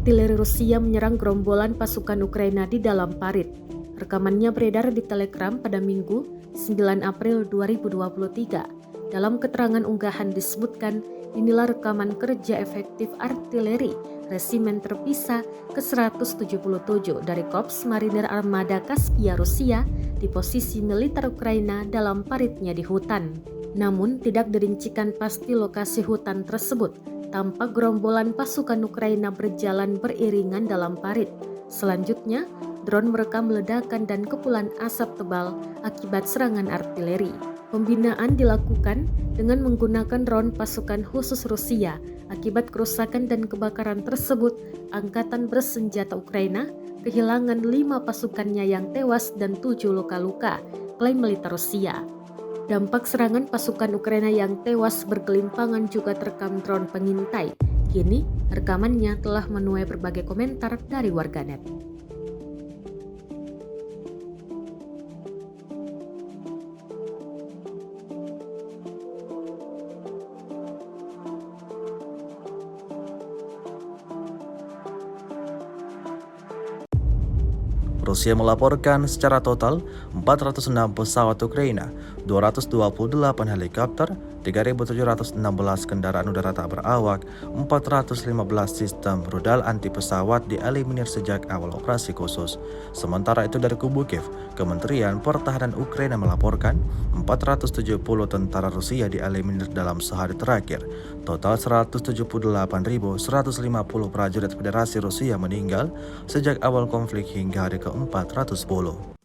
artileri Rusia menyerang gerombolan pasukan Ukraina di dalam parit. Rekamannya beredar di Telegram pada Minggu, 9 April 2023. Dalam keterangan unggahan disebutkan, inilah rekaman kerja efektif artileri resimen terpisah ke-177 dari Korps Marinir Armada Kaspia Rusia di posisi militer Ukraina dalam paritnya di hutan. Namun tidak dirincikan pasti lokasi hutan tersebut. Tampak gerombolan pasukan Ukraina berjalan beriringan dalam parit. Selanjutnya, drone merekam ledakan dan kepulan asap tebal akibat serangan artileri. Pembinaan dilakukan dengan menggunakan drone pasukan khusus Rusia. Akibat kerusakan dan kebakaran tersebut, Angkatan Bersenjata Ukraina kehilangan 5 pasukannya yang tewas dan 7 luka-luka, klaim militer Rusia. Dampak serangan pasukan Ukraina yang tewas bergelimpangan juga terekam drone pengintai. Kini, rekamannya telah menuai berbagai komentar dari warganet. Rusia melaporkan secara total 406 pesawat Ukraina, 228 helikopter, 3.716 kendaraan udara tak berawak, 415 sistem rudal anti pesawat dieliminir sejak awal operasi khusus. Sementara itu dari kubu Kiev, Kementerian Pertahanan Ukraina melaporkan 470 tentara Rusia dieliminir dalam sehari terakhir. Total 178.150 prajurit Federasi Rusia meninggal sejak awal konflik hingga hari ke-410.